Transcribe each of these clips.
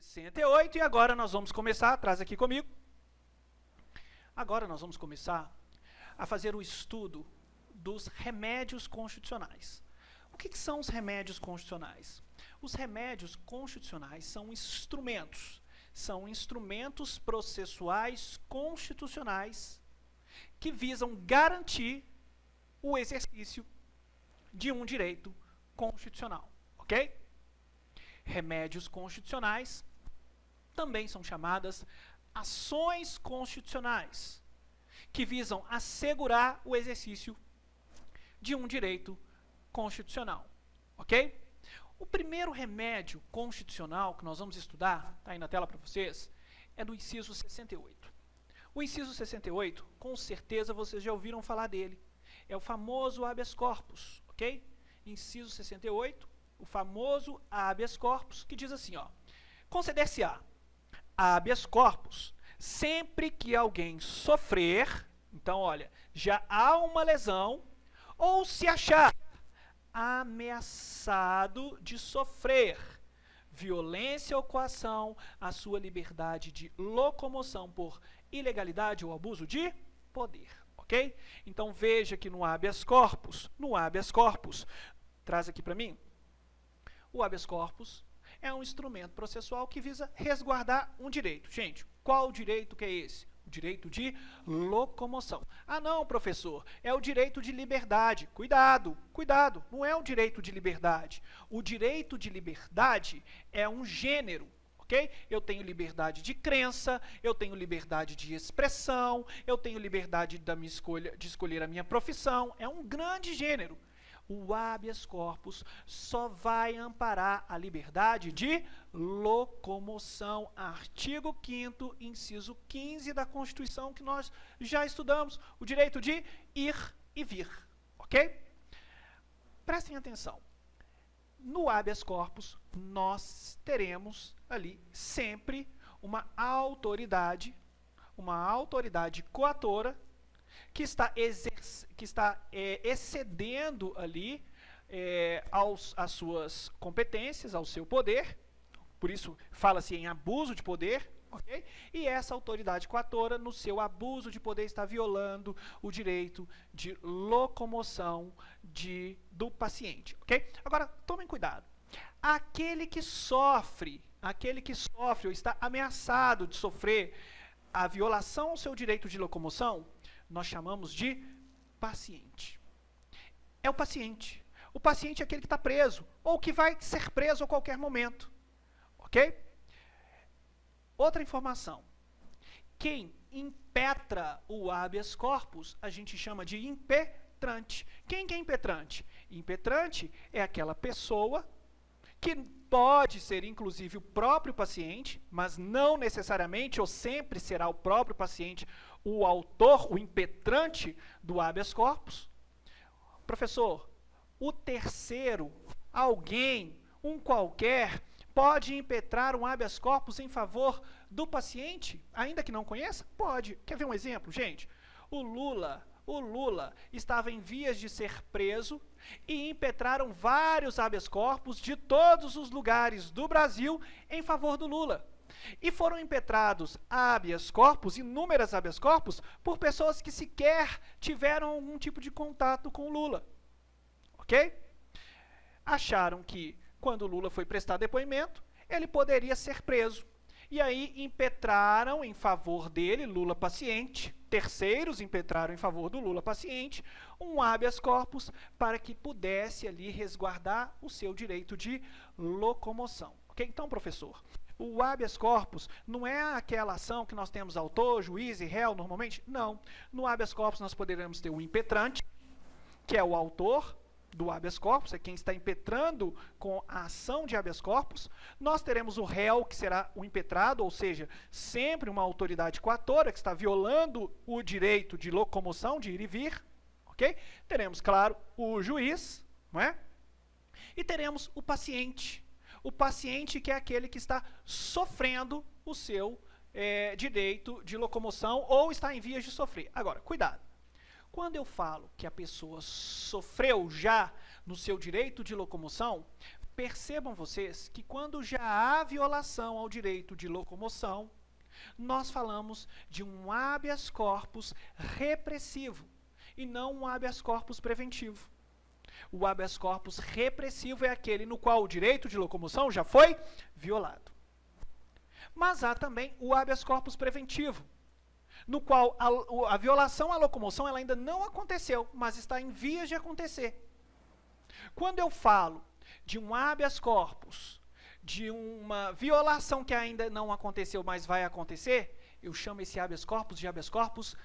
68, e agora nós vamos começar, traz aqui comigo. Agora nós vamos começar a fazer o estudo dos remédios constitucionais. O que são os remédios constitucionais? Os remédios constitucionais são instrumentos processuais constitucionais que visam garantir o exercício de um direito constitucional, ok? Remédios constitucionais também são chamadas ações constitucionais, que visam assegurar o exercício de um direito constitucional, ok? O primeiro remédio constitucional que nós vamos estudar, está aí na tela para vocês, é do inciso 68. O inciso 68, com certeza vocês já ouviram falar dele, é o famoso habeas corpus, ok? Inciso 68, o famoso habeas corpus, que diz assim, ó, conceder-se-á habeas corpus sempre que alguém sofrer, então, olha, já há uma lesão, ou se achar ameaçado de sofrer violência ou coação à sua liberdade de locomoção por ilegalidade ou abuso de poder, ok? Então, veja que no habeas corpus, traz aqui para mim, o habeas corpus é um instrumento processual que visa resguardar um direito. Gente, qual direito que é esse? O direito de locomoção. Ah, não, professor, é o direito de liberdade. Cuidado, cuidado, não é o direito de liberdade. O direito de liberdade é um gênero, ok? Eu tenho liberdade de crença, eu tenho liberdade de expressão, eu tenho liberdade de escolher a minha profissão. É um grande gênero. O habeas corpus só vai amparar a liberdade de locomoção. Artigo 5º, inciso 15 da Constituição, que nós já estudamos. O direito de ir e vir, ok? Prestem atenção. No habeas corpus, nós teremos ali sempre uma autoridade coatora, que está excedendo ali às suas competências, ao seu poder, por isso fala-se em abuso de poder, ok? E essa autoridade coatora, no seu abuso de poder, está violando o direito de locomoção do paciente, ok? Agora, tomem cuidado. Aquele que sofre ou está ameaçado de sofrer a violação ao seu direito de locomoção, nós chamamos de paciente. É o paciente. O paciente é aquele que está preso, ou que vai ser preso a qualquer momento. Ok? Outra informação. Quem impetra o habeas corpus, a gente chama de impetrante. Quem que é impetrante? Impetrante é aquela pessoa que pode ser, inclusive, o próprio paciente, mas não necessariamente ou sempre será o próprio paciente o autor, o impetrante do habeas corpus. Professor, o terceiro, alguém, um qualquer, pode impetrar um habeas corpus em favor do paciente, ainda que não conheça? Pode. Quer ver um exemplo, gente? O Lula estava em vias de ser preso e impetraram vários habeas corpus de todos os lugares do Brasil em favor do Lula. E foram impetrados habeas corpus, inúmeras habeas corpus, por pessoas que sequer tiveram algum tipo de contato com o Lula. Ok? Acharam que, quando o Lula foi prestar depoimento, ele poderia ser preso. E aí impetraram em favor dele, Lula paciente, terceiros impetraram em favor do Lula paciente, um habeas corpus para que pudesse ali resguardar o seu direito de locomoção. Ok? Então, professor, o habeas corpus não é aquela ação que nós temos autor, juiz e réu normalmente? Não. No habeas corpus nós poderemos ter o impetrante, que é o autor do habeas corpus, é quem está impetrando com a ação de habeas corpus. Nós teremos o réu, que será o impetrado, ou seja, sempre uma autoridade coatora que está violando o direito de locomoção, de ir e vir, ok? Teremos, claro, o juiz, não é? E teremos o paciente que é aquele que está sofrendo o seu direito de locomoção ou está em vias de sofrer. Agora, cuidado. Quando eu falo que a pessoa sofreu já no seu direito de locomoção, percebam vocês que quando já há violação ao direito de locomoção, nós falamos de um habeas corpus repressivo e não um habeas corpus preventivo. O habeas corpus repressivo é aquele no qual o direito de locomoção já foi violado. Mas há também o habeas corpus preventivo, no qual a violação à locomoção ela ainda não aconteceu, mas está em vias de acontecer. Quando eu falo de um habeas corpus, de uma violação que ainda não aconteceu, mas vai acontecer, eu chamo esse habeas corpus de habeas corpus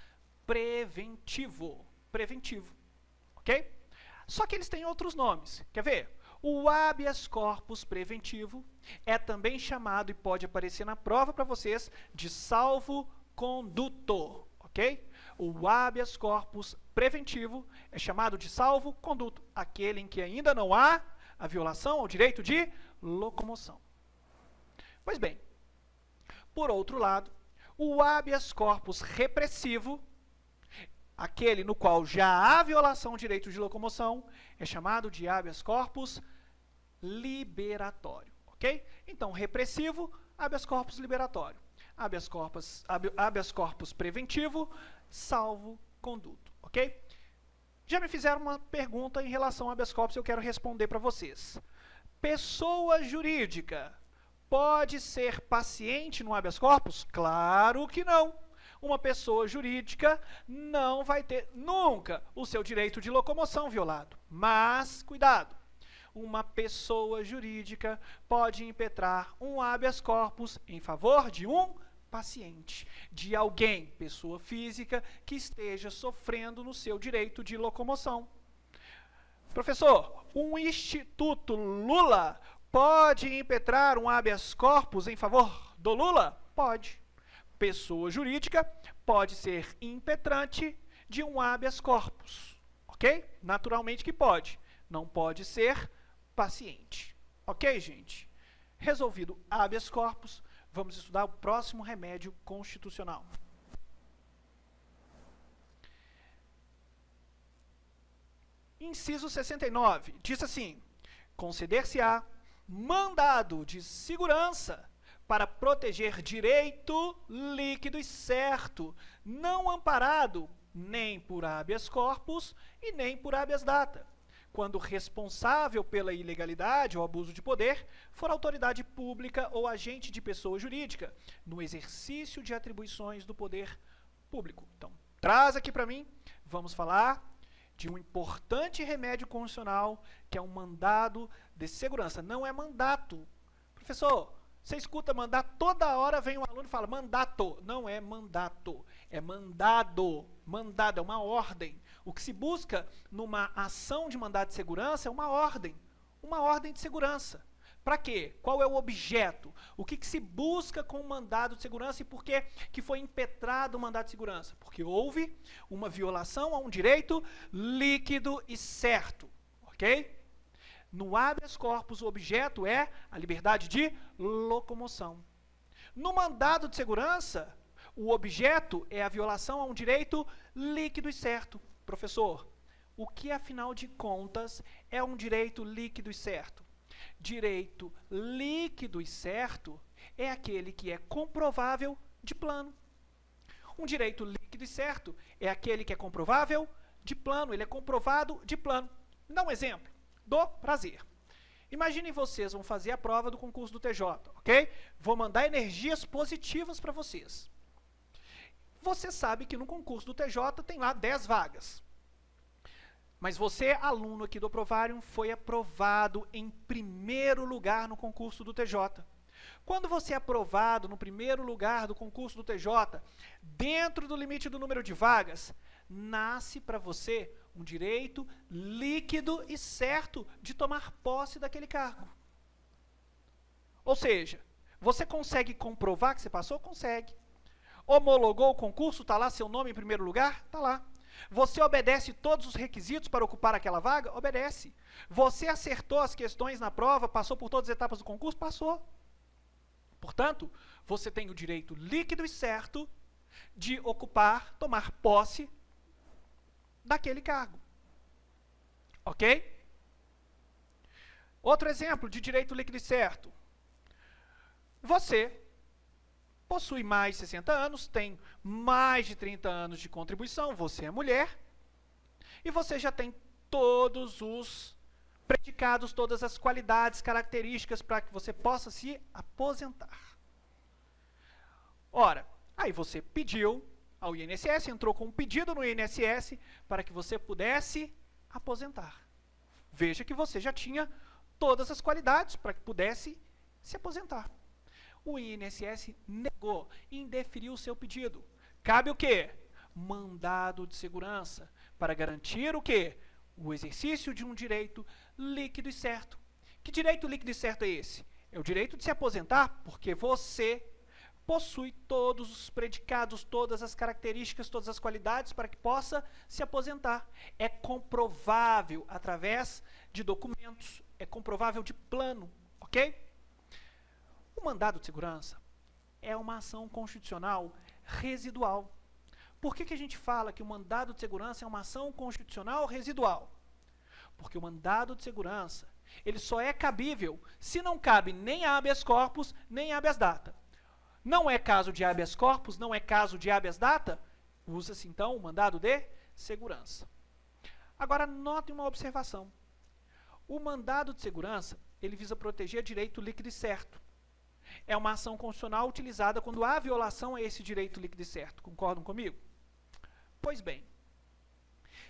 preventivo. Preventivo, ok? Só que eles têm outros nomes. Quer ver? O habeas corpus preventivo é também chamado, e pode aparecer na prova para vocês, de salvo-conduto, ok? O habeas corpus preventivo é chamado de salvo-conduto, aquele em que ainda não há a violação ao direito de locomoção. Pois bem, por outro lado, o habeas corpus repressivo, aquele no qual já há violação ao direito de locomoção, é chamado de habeas corpus liberatório, ok? Então, repressivo, habeas corpus liberatório. Habeas corpus preventivo, salvo-conduto, ok? Já me fizeram uma pergunta em relação ao habeas corpus e eu quero responder para vocês. Pessoa jurídica pode ser paciente no habeas corpus? Claro que não. Uma pessoa jurídica não vai ter nunca o seu direito de locomoção violado. Mas, cuidado, uma pessoa jurídica pode impetrar um habeas corpus em favor de um paciente, de alguém, pessoa física, que esteja sofrendo no seu direito de locomoção. Professor, um Instituto Lula pode impetrar um habeas corpus em favor do Lula? Pode. Pessoa jurídica pode ser impetrante de um habeas corpus, ok? Naturalmente que pode. Não pode ser paciente. Ok, gente? Resolvido habeas corpus, vamos estudar o próximo remédio constitucional. Inciso 69, diz assim: conceder-se-á mandado de segurança para proteger direito líquido e certo, não amparado nem por habeas corpus e nem por habeas data, quando responsável pela ilegalidade ou abuso de poder for autoridade pública ou agente de pessoa jurídica, no exercício de atribuições do poder público. Então, traz aqui para mim, vamos falar de um importante remédio constitucional, que é um mandado de segurança. Não é mandato. Professor, você escuta mandato, toda hora vem um aluno e fala mandato. Não é mandato, é mandado. Mandado é uma ordem. O que se busca numa ação de mandado de segurança é uma ordem de segurança. Para quê? Qual é o objeto? O que se busca com o mandado de segurança e por que que foi impetrado o mandado de segurança? Porque houve uma violação a um direito líquido e certo, ok? No habeas corpus, o objeto é a liberdade de locomoção. No mandado de segurança, o objeto é a violação a um direito líquido e certo. Professor, o que, afinal de contas, é um direito líquido e certo? Direito líquido e certo é aquele que é comprovável de plano. Um direito líquido e certo é aquele que é comprovável de plano, ele é comprovado de plano. Vou dar um exemplo do prazer. Imaginem vocês vão fazer a prova do concurso do TJ, ok? Vou mandar energias positivas para vocês. Você sabe que no concurso do TJ tem lá 10 vagas. Mas você, aluno aqui do Provarium, foi aprovado em primeiro lugar no concurso do TJ. Quando você é aprovado no primeiro lugar do concurso do TJ, dentro do limite do número de vagas, nasce para você um direito líquido e certo de tomar posse daquele cargo. Ou seja, você consegue comprovar que você passou? Consegue. Homologou o concurso, está lá seu nome em primeiro lugar? Está lá. Você obedece todos os requisitos para ocupar aquela vaga? Obedece. Você acertou as questões na prova, passou por todas as etapas do concurso? Passou. Portanto, você tem o direito líquido e certo de ocupar, tomar posse daquele cargo. Ok? Outro exemplo de direito líquido e certo. Você possui mais de 60 anos, tem mais de 30 anos de contribuição, você é mulher, e você já tem todos os predicados, todas as qualidades, características para que você possa se aposentar. Ora, aí você pediu ao INSS, entrou com um pedido no INSS para que você pudesse aposentar. Veja que você já tinha todas as qualidades para que pudesse se aposentar. O INSS negou, indeferiu o seu pedido. Cabe o quê? Mandado de segurança, para garantir o quê? O exercício de um direito líquido e certo. Que direito líquido e certo é esse? É o direito de se aposentar porque você possui todos os predicados, todas as características, todas as qualidades para que possa se aposentar. É comprovável através de documentos, é comprovável de plano, ok? O mandado de segurança é uma ação constitucional residual. Por que a gente fala que o mandado de segurança é uma ação constitucional residual? Porque o mandado de segurança, ele só é cabível se não cabe nem habeas corpus, nem habeas data. Não é caso de habeas corpus, não é caso de habeas data, usa-se então o mandado de segurança. Agora, note uma observação. O mandado de segurança, ele visa proteger direito líquido e certo. É uma ação constitucional utilizada quando há violação a esse direito líquido e certo. Concordam comigo? Pois bem,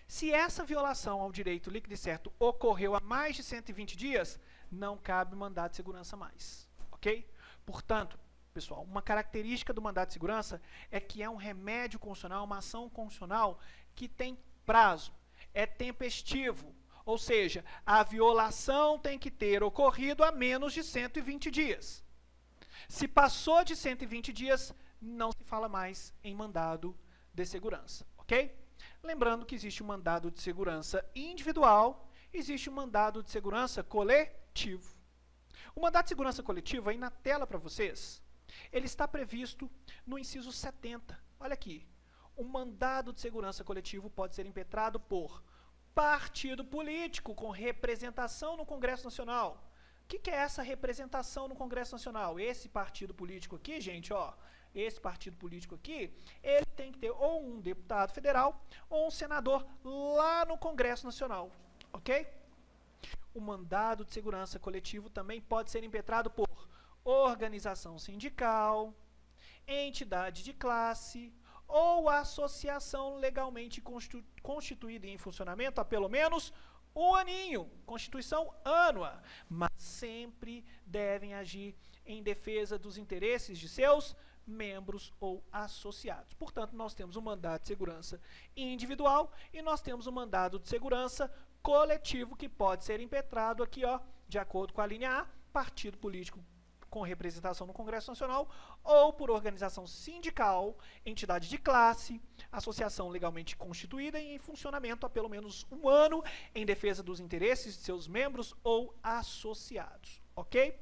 se essa violação ao direito líquido e certo ocorreu há mais de 120 dias, não cabe mandado de segurança mais. Ok? Portanto, pessoal, uma característica do mandado de segurança é que é um remédio constitucional, uma ação constitucional que tem prazo, é tempestivo, ou seja, a violação tem que ter ocorrido há menos de 120 dias. Se passou de 120 dias, não se fala mais em mandado de segurança, ok? Lembrando que existe um mandado de segurança individual, existe um mandado de segurança coletivo. O mandado de segurança coletivo, aí na tela para vocês, ele está previsto no inciso 70. Olha aqui. O mandado de segurança coletivo pode ser impetrado por partido político com representação no Congresso Nacional. O que é essa representação no Congresso Nacional? Esse partido político aqui, gente, ó, esse partido político aqui, ele tem que ter ou um deputado federal ou um senador lá no Congresso Nacional, ok? O mandado de segurança coletivo também pode ser impetrado por organização sindical, entidade de classe ou associação legalmente constituída e em funcionamento há pelo menos um aninho, constituição ânua, mas sempre devem agir em defesa dos interesses de seus membros ou associados. Portanto, nós temos um mandado de segurança individual e nós temos um mandado de segurança coletivo que pode ser impetrado aqui, ó, de acordo com a linha A, partido político com representação no Congresso Nacional ou por organização sindical, entidade de classe, associação legalmente constituída e em funcionamento há pelo menos um ano em defesa dos interesses de seus membros ou associados, ok?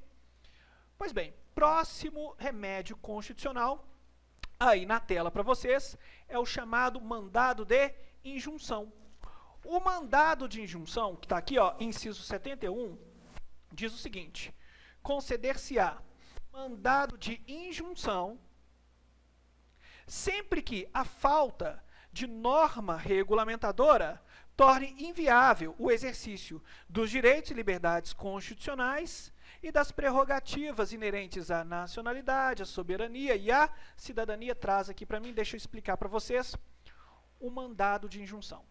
Pois bem, próximo remédio constitucional, aí na tela para vocês, é o chamado mandado de injunção. O mandado de injunção, que está aqui, ó, inciso 71, diz o seguinte: conceder-se-á mandado de injunção sempre que a falta de norma regulamentadora torne inviável o exercício dos direitos e liberdades constitucionais e das prerrogativas inerentes à nacionalidade, à soberania e à cidadania. Traz aqui para mim, deixa eu explicar para vocês, o mandado de injunção.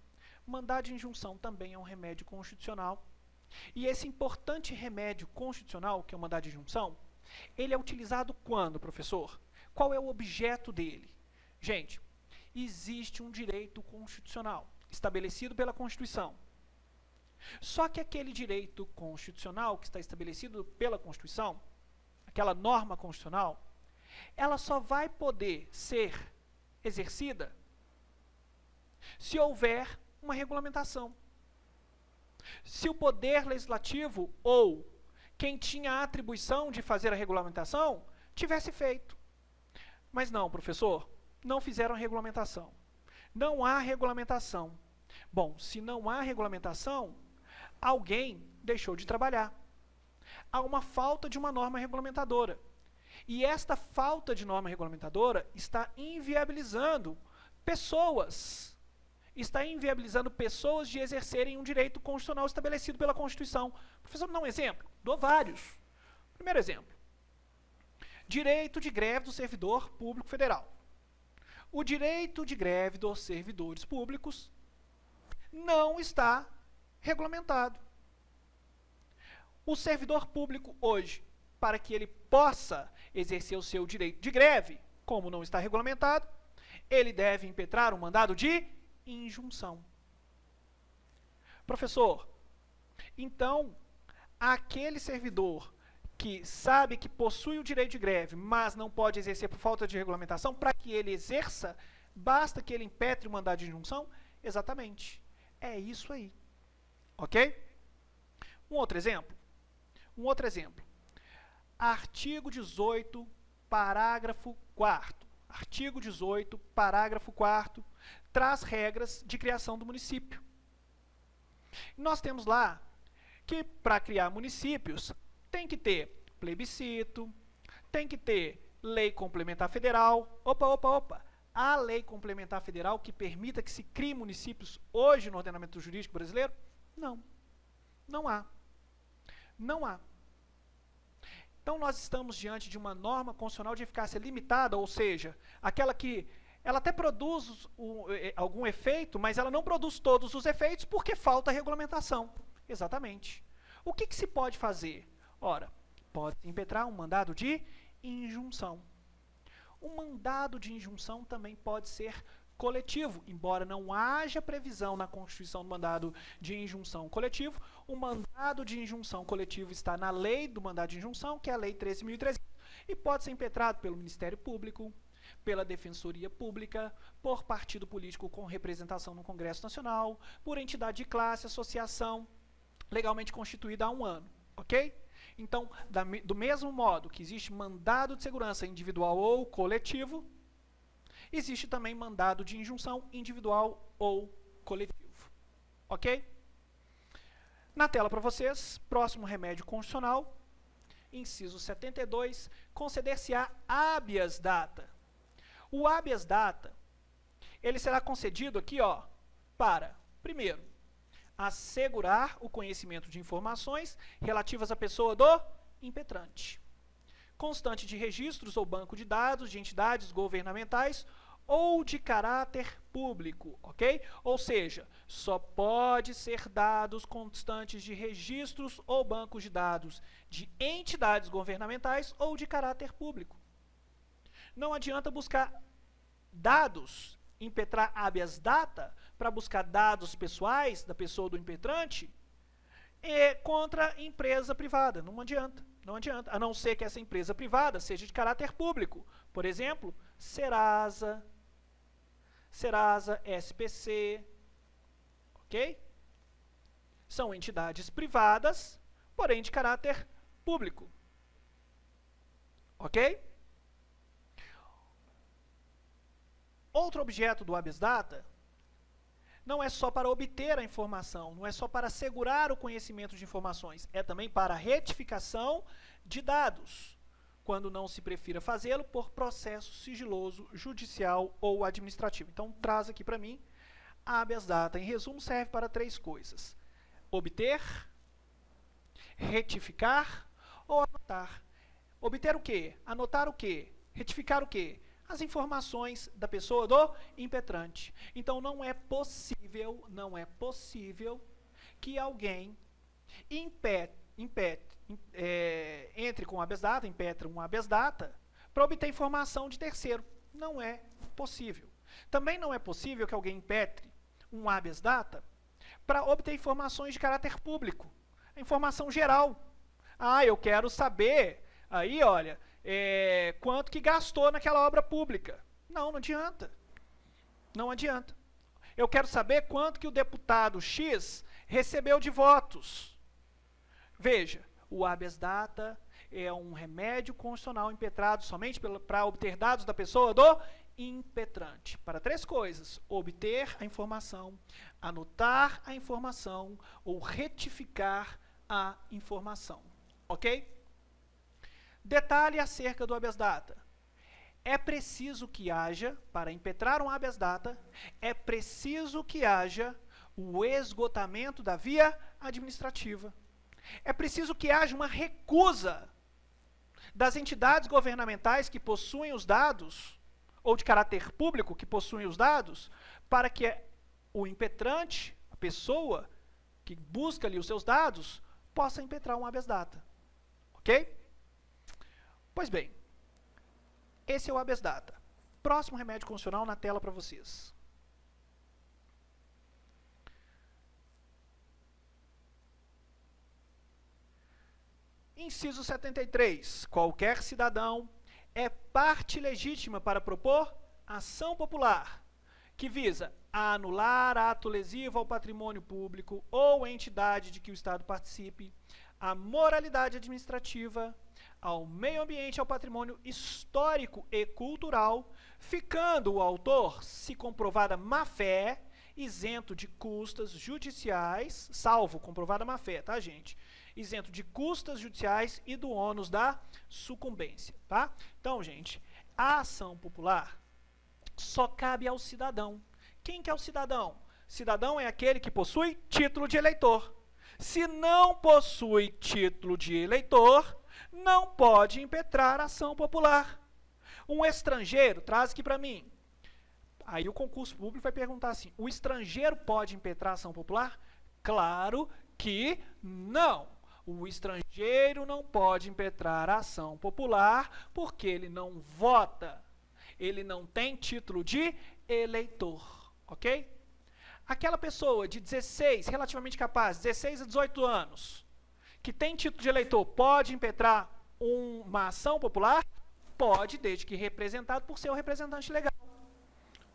O mandado de injunção também é um remédio constitucional. E esse importante remédio constitucional, que é o mandado de injunção, ele é utilizado quando, professor? Qual é o objeto dele? Gente, existe um direito constitucional estabelecido pela Constituição. Só que aquele direito constitucional que está estabelecido pela Constituição, aquela norma constitucional, ela só vai poder ser exercida se houver uma regulamentação. Se o Poder Legislativo ou quem tinha a atribuição de fazer a regulamentação tivesse feito. Mas não, professor, não fizeram a regulamentação. Não há regulamentação. Bom, se não há regulamentação, alguém deixou de trabalhar. há uma falta de uma norma regulamentadora. E esta falta de norma regulamentadora está inviabilizando pessoas de exercerem um direito constitucional estabelecido pela Constituição. Professor, dá um exemplo? Dou vários. Primeiro exemplo. Direito de greve do servidor público federal. O direito de greve dos servidores públicos não está regulamentado. O servidor público hoje, para que ele possa exercer o seu direito de greve, como não está regulamentado, ele deve impetrar um mandado de injunção. Professor, então, aquele servidor que sabe que possui o direito de greve, mas não pode exercer por falta de regulamentação, para que ele exerça, basta que ele impetre o mandado de injunção? Exatamente. É isso aí. Ok? Um outro exemplo. Artigo 18, parágrafo 4º. Artigo 18, parágrafo 4º, traz regras de criação do município. Nós temos lá que, para criar municípios, tem que ter plebiscito, tem que ter lei complementar federal. Opa! Há lei complementar federal que permita que se crie municípios hoje no ordenamento jurídico brasileiro? Não. Não há. Não há. Então, nós estamos diante de uma norma constitucional de eficácia limitada, ou seja, aquela que ela até produz algum efeito, mas ela não produz todos os efeitos porque falta regulamentação. Exatamente. O que se pode fazer? Ora, pode impetrar um mandado de injunção. O mandado de injunção também pode ser coletivo, embora não haja previsão na Constituição do mandado de injunção coletivo. O mandado de injunção coletivo está na lei do mandado de injunção, que é a Lei 13.300, e pode ser impetrado pelo Ministério Público, pela Defensoria Pública, por partido político com representação no Congresso Nacional, por entidade de classe, associação legalmente constituída há 1 ano, ok? Então, do mesmo modo que existe mandado de segurança individual ou coletivo, existe também mandado de injunção individual ou coletivo. Ok? Na tela para vocês, próximo remédio constitucional, inciso 72, conceder-se-á habeas data. O habeas data, ele será concedido aqui, para, primeiro, assegurar o conhecimento de informações relativas à pessoa do impetrante, constante de registros ou banco de dados de entidades governamentais ou de caráter público, ok? Ou seja, só pode ser dados constantes de registros ou bancos de dados de entidades governamentais ou de caráter público. Não adianta buscar dados, impetrar habeas data, para buscar dados pessoais da pessoa do impetrante contra empresa privada. Não adianta. Não adianta, a não ser que essa empresa privada seja de caráter público. Por exemplo, Serasa, SPC, ok? São entidades privadas, porém de caráter público. Ok? Outro objeto do habeas data não é só para obter a informação, não é só para assegurar o conhecimento de informações, é também para retificação de dados, quando não se prefira fazê-lo por processo sigiloso, judicial ou administrativo. Então, traz aqui para mim, habeas data, em resumo, serve para 3 coisas: obter, retificar ou anotar. Obter o quê? Anotar o quê? Retificar o quê? As informações da pessoa do impetrante. Então, não é possível que alguém entre com habeas data, impetre um habeas data, para obter informação de terceiro. Não é possível. Também não é possível que alguém impetre um habeas data para obter informações de caráter público. A informação geral. Eu quero saber, aí, olha, quanto que gastou naquela obra pública. Não adianta. Não adianta. Eu quero saber quanto que o deputado X recebeu de votos. Veja, o habeas data é um remédio constitucional impetrado somente para obter dados da pessoa do impetrante. Para 3 coisas: obter a informação, anotar a informação ou retificar a informação. Ok? Detalhe acerca do habeas data. É preciso que haja, para impetrar um habeas data, é preciso que haja o esgotamento da via administrativa. É preciso que haja uma recusa das entidades governamentais que possuem os dados, ou de caráter público que possuem os dados, para que o impetrante, a pessoa que busca ali os seus dados, possa impetrar um habeas data. Ok? Pois bem, esse é o habeas data. Próximo remédio constitucional na tela para vocês. Inciso 73. Qualquer cidadão é parte legítima para propor ação popular, que visa a anular ato lesivo ao patrimônio público ou entidade de que o Estado participe, à moralidade administrativa, ao meio ambiente, ao patrimônio histórico e cultural, ficando o autor, se comprovada má-fé, isento de custas judiciais, salvo comprovada má-fé, tá, gente? Isento de custas judiciais e do ônus da sucumbência, tá? Então, gente, a ação popular só cabe ao cidadão. Quem que é o cidadão? Cidadão é aquele que possui título de eleitor. Se não possui título de eleitor, não pode impetrar ação popular. Um estrangeiro, traz aqui para mim. Aí o concurso público vai perguntar assim, o estrangeiro pode impetrar ação popular? Claro que não. O estrangeiro não pode impetrar ação popular porque ele não vota. Ele não tem título de eleitor, ok? Aquela pessoa de 16, relativamente capaz, 16 a 18 anos, que tem título de eleitor, pode impetrar uma ação popular? Pode, desde que representado por seu representante legal.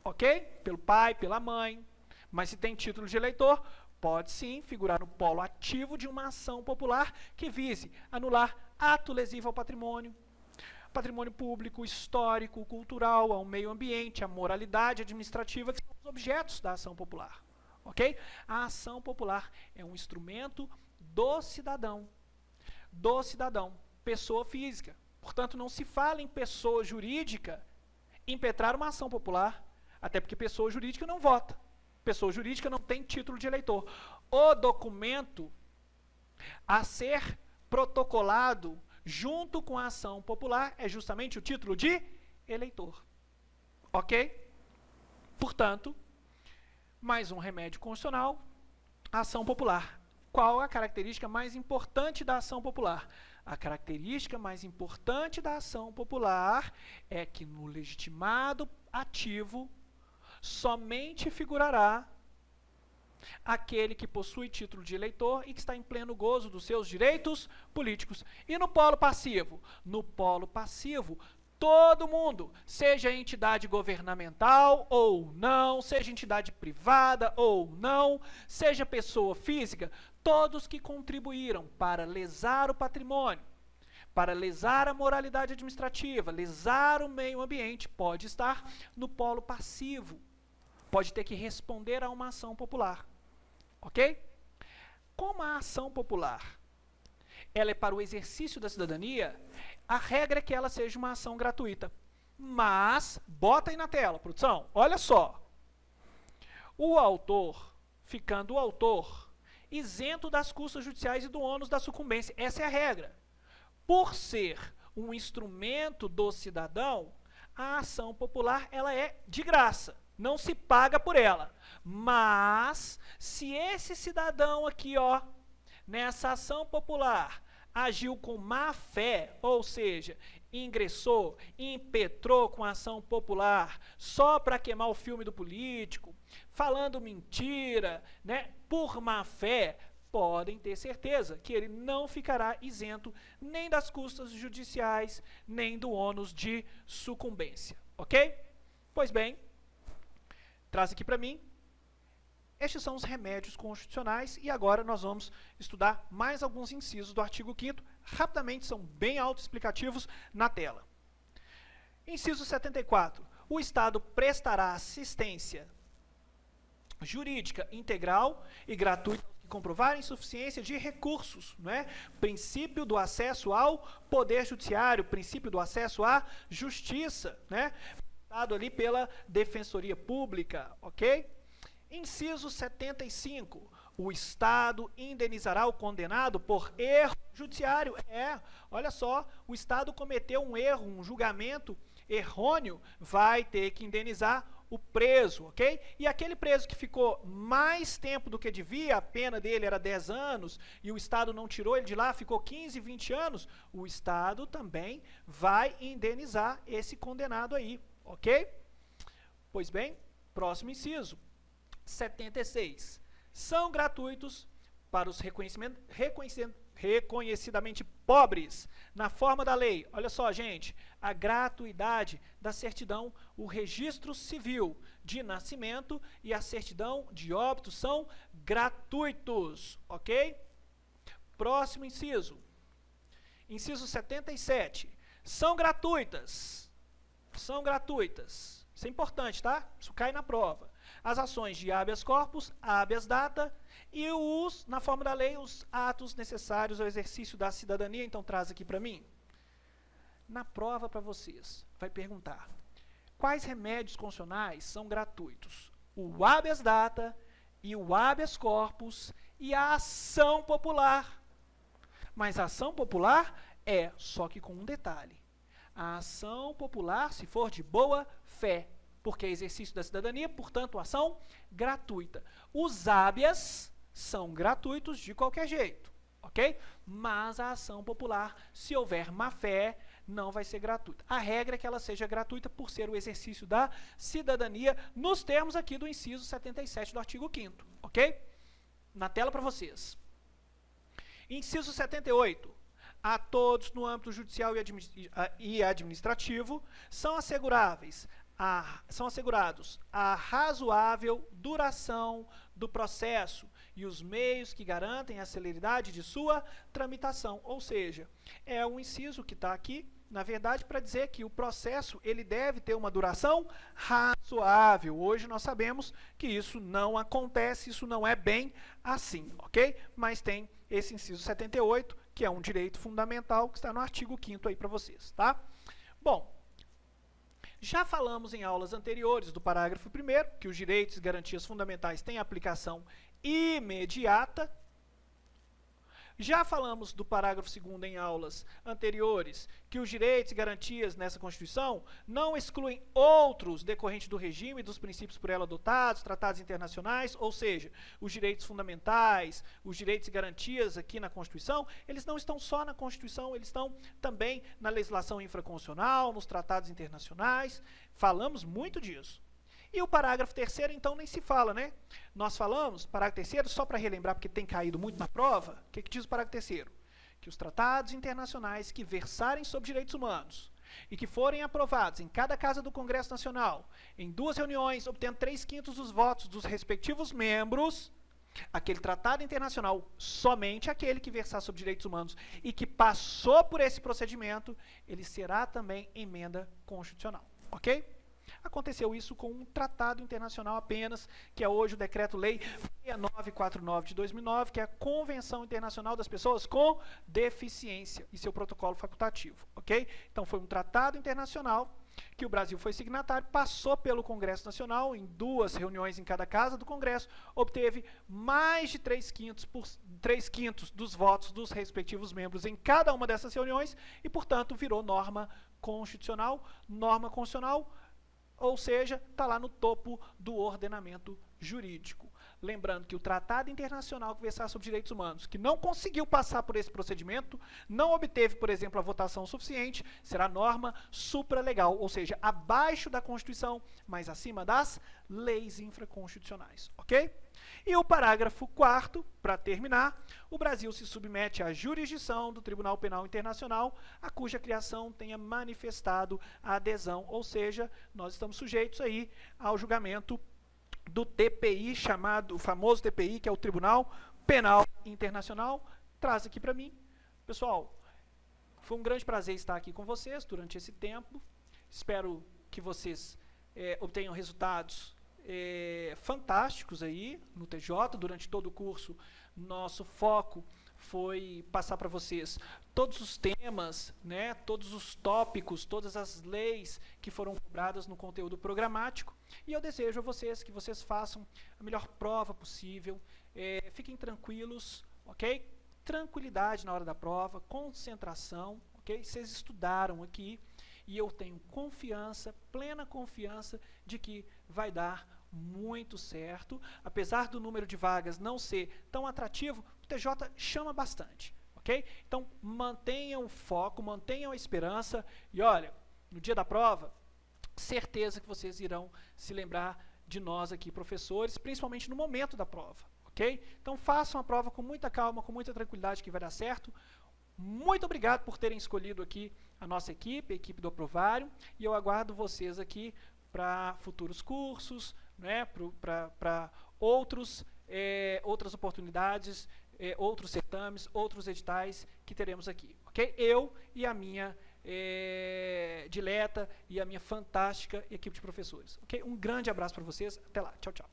Ok? Pelo pai, pela mãe. Mas se tem título de eleitor, pode sim figurar no polo ativo de uma ação popular que vise anular ato lesivo ao patrimônio público, histórico, cultural, ao meio ambiente, à moralidade administrativa, que são os objetos da ação popular. Ok? A ação popular é um instrumento do cidadão, pessoa física. Portanto, não se fala em pessoa jurídica impetrar uma ação popular, até porque pessoa jurídica não vota. Pessoa jurídica não tem título de eleitor. O documento a ser protocolado junto com a ação popular é justamente o título de eleitor. Ok? Portanto, mais um remédio constitucional, ação popular. Qual a característica mais importante da ação popular? A característica mais importante da ação popular é que no legitimado ativo somente figurará aquele que possui título de eleitor e que está em pleno gozo dos seus direitos políticos. E no polo passivo? No polo passivo, todo mundo, seja entidade governamental ou não, seja entidade privada ou não, seja pessoa física, todos que contribuíram para lesar o patrimônio, para lesar a moralidade administrativa, lesar o meio ambiente, pode estar no polo passivo. Pode ter que responder a uma ação popular. Ok? Como a ação popular ela é para o exercício da cidadania, a regra é que ela seja uma ação gratuita. Mas, bota aí na tela, produção, olha só. O autor, ficando o autor, isento das custas judiciais e do ônus da sucumbência. Essa é a regra. Por ser um instrumento do cidadão, a ação popular ela é de graça. Não se paga por ela. Mas, se esse cidadão aqui, ó, nessa ação popular, agiu com má fé, ou seja, ingressou, impetrou com a ação popular só para queimar o filme do político, falando mentira, né, por má fé, podem ter certeza que ele não ficará isento nem das custas judiciais, nem do ônus de sucumbência. Ok? Pois bem, traz aqui para mim. Estes são os remédios constitucionais e agora nós vamos estudar mais alguns incisos do artigo 5º. Rapidamente, são bem autoexplicativos na tela. Inciso 74. O Estado prestará assistência jurídica integral e gratuita aos que comprovar a insuficiência de recursos, não é? Princípio do acesso ao poder judiciário, princípio do acesso à justiça, né? Dado ali pela Defensoria Pública, ok? Inciso 75. O Estado indenizará o condenado por erro judiciário. Olha só, o Estado cometeu um erro, um julgamento errôneo, vai ter que indenizar o preso, ok? E aquele preso que ficou mais tempo do que devia, a pena dele era 10 anos, e o Estado não tirou ele de lá, ficou 15, 20 anos, o Estado também vai indenizar esse condenado aí, ok? Pois bem, próximo inciso, 76. São gratuitos para os reconhecidamente pobres, na forma da lei. Olha só, gente, a gratuidade da certidão, o registro civil de nascimento e a certidão de óbito são gratuitos, ok? Próximo inciso. Inciso 77. São gratuitas. Isso é importante, tá? Isso cai na prova. As ações de habeas corpus, habeas data e na forma da lei, os atos necessários ao exercício da cidadania. Então, traz aqui para mim. Na prova para vocês, vai perguntar: quais remédios constitucionais são gratuitos? O habeas data e o habeas corpus e a ação popular. Mas a ação popular só que com um detalhe. A ação popular, se for de boa fé, porque é exercício da cidadania, portanto, ação gratuita. Os habeas são gratuitos de qualquer jeito, ok? Mas a ação popular, se houver má fé, não vai ser gratuita. A regra é que ela seja gratuita por ser o exercício da cidadania, nos termos aqui do inciso 77 do artigo 5º, ok? Na tela para vocês. Inciso 78. A todos no âmbito judicial e administrativo são assegurados a razoável duração do processo e os meios que garantem a celeridade de sua tramitação. Ou seja, é um inciso que está aqui, na verdade, para dizer que o processo ele deve ter uma duração razoável. Hoje nós sabemos que isso não acontece, isso não é bem assim, ok? Mas tem esse inciso 78, que é um direito fundamental, que está no artigo 5º aí para vocês, tá? Bom, já falamos em aulas anteriores do parágrafo 1º, que os direitos e garantias fundamentais têm aplicação imediata. Já falamos do parágrafo 2º em aulas anteriores, que os direitos e garantias nessa Constituição não excluem outros decorrentes do regime e dos princípios por ela adotados, tratados internacionais, ou seja, os direitos fundamentais, os direitos e garantias aqui na Constituição, eles não estão só na Constituição, eles estão também na legislação infraconstitucional, nos tratados internacionais. Falamos muito disso. E o parágrafo 3º, então, nem se fala, né? Nós falamos, parágrafo 3º, só para relembrar, porque tem caído muito na prova, o que diz o parágrafo 3º? Que os tratados internacionais que versarem sobre direitos humanos e que forem aprovados em cada casa do Congresso Nacional, em 2 reuniões, obtendo 3/5 dos votos dos respectivos membros, aquele tratado internacional, somente aquele que versar sobre direitos humanos e que passou por esse procedimento, ele será também emenda constitucional, ok? Aconteceu isso com um tratado internacional apenas, que é hoje o Decreto-Lei 6949 de 2009, que é a Convenção Internacional das Pessoas com Deficiência e seu protocolo facultativo, ok? Então foi um tratado internacional que o Brasil foi signatário, passou pelo Congresso Nacional, em 2 reuniões em cada casa do Congresso, obteve mais de 3/5 dos votos dos respectivos membros em cada uma dessas reuniões e, portanto, virou norma constitucional, ou seja, está lá no topo do ordenamento jurídico. Lembrando que o tratado internacional que versar sobre direitos humanos, que não conseguiu passar por esse procedimento, não obteve, por exemplo, a votação suficiente, será norma supralegal, ou seja, abaixo da Constituição, mas acima das leis infraconstitucionais, ok? E o parágrafo 4º, para terminar, o Brasil se submete à jurisdição do Tribunal Penal Internacional, a cuja criação tenha manifestado a adesão, ou seja, nós estamos sujeitos aí ao julgamento do TPI, chamado, o famoso TPI, que é o Tribunal Penal Internacional. Traz aqui para mim. Pessoal, foi um grande prazer estar aqui com vocês durante esse tempo. Espero que vocês obtenham resultados fantásticos aí no TJ. Durante todo o curso, nosso foco foi passar para vocês todos os temas, né, todos os tópicos, todas as leis que foram cobradas no conteúdo programático. E eu desejo a vocês que vocês façam a melhor prova possível, fiquem tranquilos, ok? Tranquilidade na hora da prova, concentração, ok? Vocês estudaram aqui e eu tenho confiança, plena confiança de que vai dar muito certo. Apesar do número de vagas não ser tão atrativo, o TJ chama bastante, ok? Então mantenham o foco, mantenham a esperança e olha, no dia da prova, certeza que vocês irão se lembrar de nós aqui, professores, principalmente no momento da prova, ok? Então façam a prova com muita calma, com muita tranquilidade que vai dar certo. Muito obrigado por terem escolhido aqui a nossa equipe, a equipe do Aprovário, e eu aguardo vocês aqui para futuros cursos, né, para outras oportunidades, outros certames, outros editais que teremos aqui, ok? Eu e a minha dileta e a minha fantástica equipe de professores, ok? Um grande abraço para vocês, até lá, tchau, tchau.